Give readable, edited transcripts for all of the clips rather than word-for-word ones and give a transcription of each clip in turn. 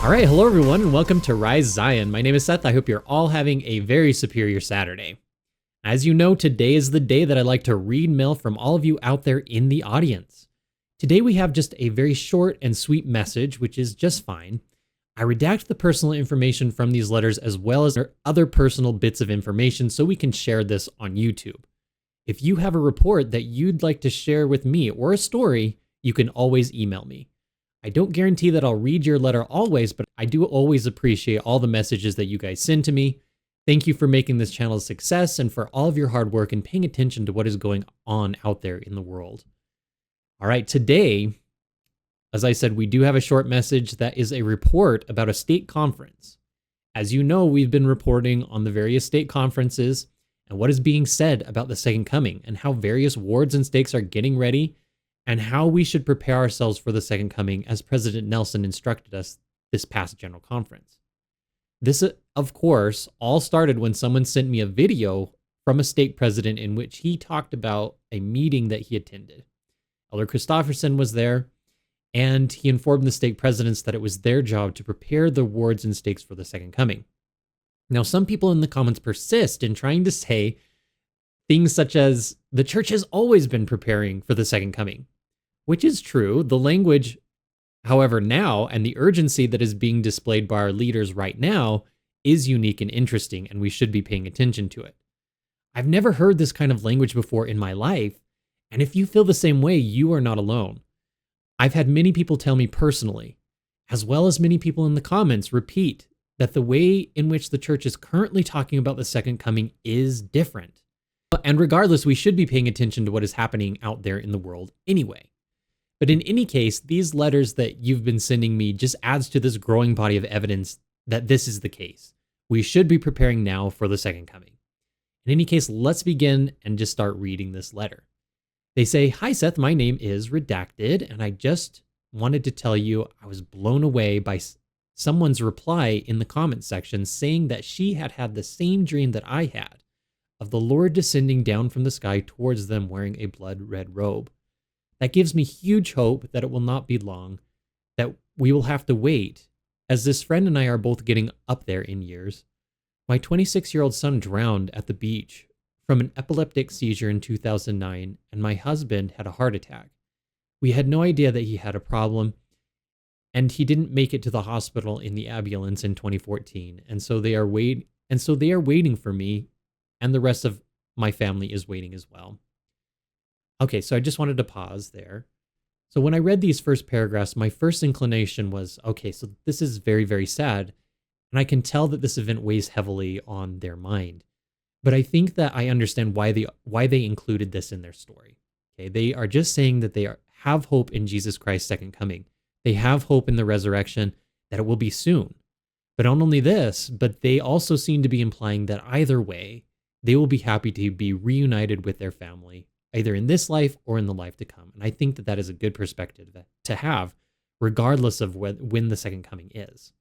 All right, hello everyone, and welcome to Rise Zion. My name is Seth. I hope you're all having a very superior Saturday. As you know, today is the day that I like to read mail from all of you out there in the audience. Today we have just a very short and sweet message, which is just fine. I redact the personal information from these letters as well as other personal bits of information so we can share this on YouTube. If you have a report that you'd like to share with me or a story, you can always email me. I don't guarantee that I'll read your letter always, but I do always appreciate all the messages that you guys send to me. Thank you for making this channel a success and for all of your hard work and paying attention to what is going on out there in the world. All right, today, as I said, we do have a short message that is a report about a state conference. As you know, we've been reporting on the various state conferences and what is being said about the second coming and how various wards and states are getting ready and how we should prepare ourselves for the second coming as President Nelson instructed us this past General Conference. This, of course, all started when someone sent me a video from a stake president in which he talked about a meeting that he attended. Elder Christofferson was there, and he informed the stake presidents that it was their job to prepare the wards and stakes for the second coming. Now, some people in the comments persist in trying to say things such as, the church has always been preparing for the second coming, which is true. The language, however, now, and the urgency that is being displayed by our leaders right now is unique and interesting, and we should be paying attention to it. I've never heard this kind of language before in my life, and if you feel the same way, you are not alone. I've had many people tell me personally, as well as many people in the comments, repeat that the way in which the church is currently talking about the second coming is different. And regardless, we should be paying attention to what is happening out there in the world anyway. But in any case, these letters that you've been sending me just adds to this growing body of evidence that this is the case. We should be preparing now for the second coming. In any case, let's begin and just start reading this letter. They say, "Hi Seth, my name is Redacted, and I just wanted to tell you I was blown away by someone's reply in the comment section saying that she had had the same dream that I had of the Lord descending down from the sky towards them wearing a blood-red robe. That gives me huge hope that it will not be long, that we will have to wait, as this friend and I are both getting up there in years. My 26-year-old son drowned at the beach from an epileptic seizure in 2009, and my husband had a heart attack. We had no idea that he had a problem, and he didn't make it to the hospital in the ambulance in 2014, and so they are waiting for me, and the rest of my family is waiting as well." Okay, so I just wanted to pause there. So when I read these first paragraphs, my first inclination was, okay, so this is very, very sad, and I can tell that this event weighs heavily on their mind. But I think that I understand why they included this in their story. Okay, they are just saying that have hope in Jesus Christ's second coming. They have hope in the resurrection, that it will be soon. But not only this, but they also seem to be implying that either way, they will be happy to be reunited with their family, either in this life or in the life to come. And I think that that is a good perspective to have, regardless of when the second coming is.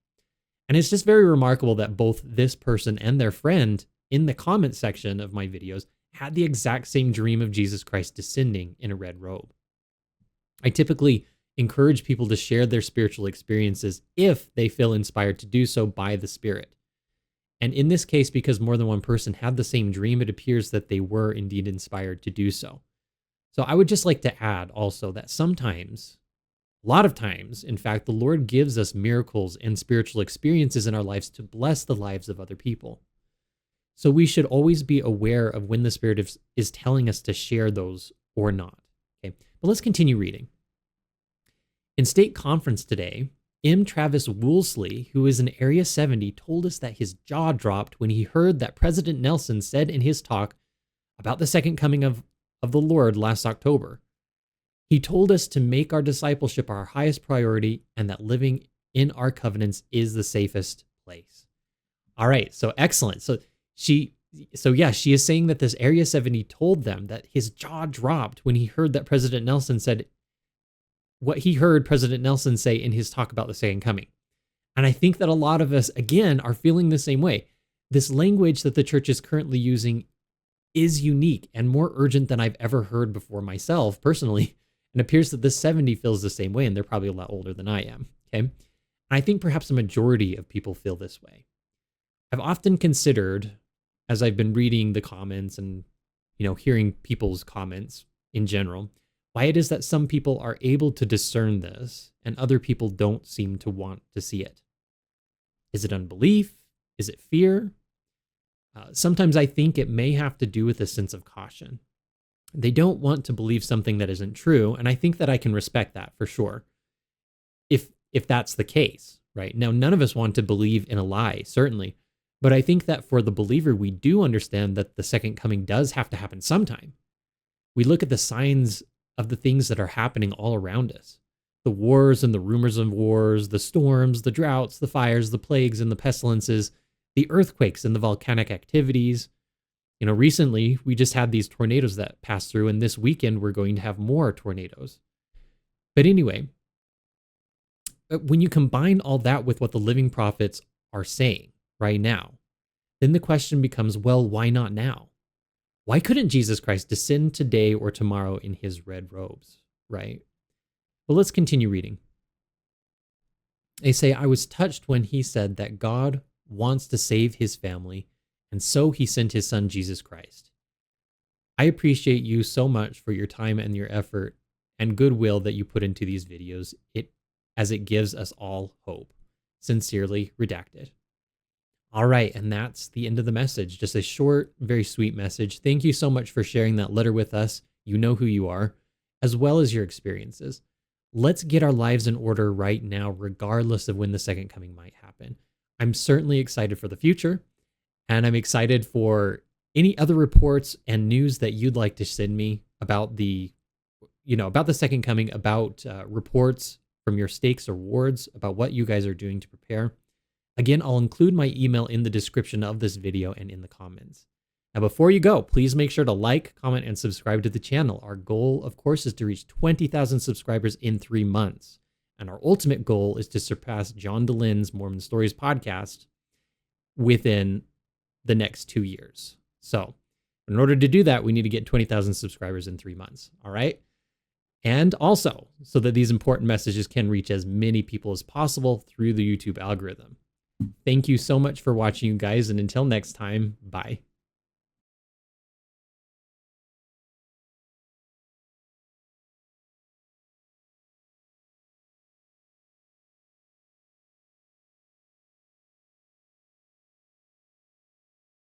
And it's just very remarkable that both this person and their friend in the comment section of my videos had the exact same dream of Jesus Christ descending in a red robe. I typically encourage people to share their spiritual experiences if they feel inspired to do so by the Spirit. And in this case, because more than one person had the same dream, it appears that they were indeed inspired to do so. So I would just like to add also that sometimes, a lot of times, in fact, the Lord gives us miracles and spiritual experiences in our lives to bless the lives of other people. So we should always be aware of when the Spirit is telling us to share those or not. Okay, but let's continue reading. In state conference today, M. Travis Woolsey, who is in Area 70, told us that his jaw dropped when he heard that President Nelson said in his talk about the second coming of the Lord last October. He told us to make our discipleship our highest priority and that living in our covenants is the safest place. All right, so excellent. So she is saying that this Area 70 told them that his jaw dropped when he heard that President Nelson said what he heard President Nelson say in his talk about the second coming. And I think that a lot of us, again, are feeling the same way. This language that the church is currently using is unique and more urgent than I've ever heard before myself, personally. And it appears that this 70 feels the same way, and they're probably a lot older than I am, okay? And I think perhaps a majority of people feel this way. I've often considered, as I've been reading the comments and, hearing people's comments in general, why it is that some people are able to discern this and other people don't seem to want to see it. Is it unbelief? Is it fear? Sometimes I think it may have to do with a sense of caution. They don't want to believe something that isn't true, and I think that I can respect that for sure. If that's the case, right? Now, none of us want to believe in a lie, certainly, but I think that for the believer, we do understand that the second coming does have to happen sometime. We look at the signs of the things that are happening all around us. The wars and the rumors of wars, the storms, the droughts, the fires, the plagues and the pestilences, the earthquakes and the volcanic activities. Recently we just had these tornadoes that passed through, and this weekend we're going to have more tornadoes. But anyway, when you combine all that with what the living prophets are saying right now, then the question becomes, well, why not now? Why couldn't Jesus Christ descend today or tomorrow in his red robes, right? Well, let's continue reading. They say, I was touched when he said that God wants to save his family, and so he sent his son, Jesus Christ. I appreciate you so much for your time and your effort and goodwill that you put into these videos, as it gives us all hope. Sincerely, Redacted. All right, and that's the end of the message. Just a short, very sweet message. Thank you so much for sharing that letter with us. You know who you are, as well as your experiences. Let's get our lives in order right now, regardless of when the second coming might happen. I'm certainly excited for the future, and I'm excited for any other reports and news that you'd like to send me about the second coming, about reports from your stakes or wards, about what you guys are doing to prepare. Again, I'll include my email in the description of this video and in the comments. Now, before you go, please make sure to like, comment, and subscribe to the channel. Our goal, of course, is to reach 20,000 subscribers in 3 months. And our ultimate goal is to surpass John Dehlin's Mormon Stories podcast within the next 2 years. So in order to do that, we need to get 20,000 subscribers in 3 months. All right. And also, so that these important messages can reach as many people as possible through the YouTube algorithm. Thank you so much for watching, you guys. And until next time, bye.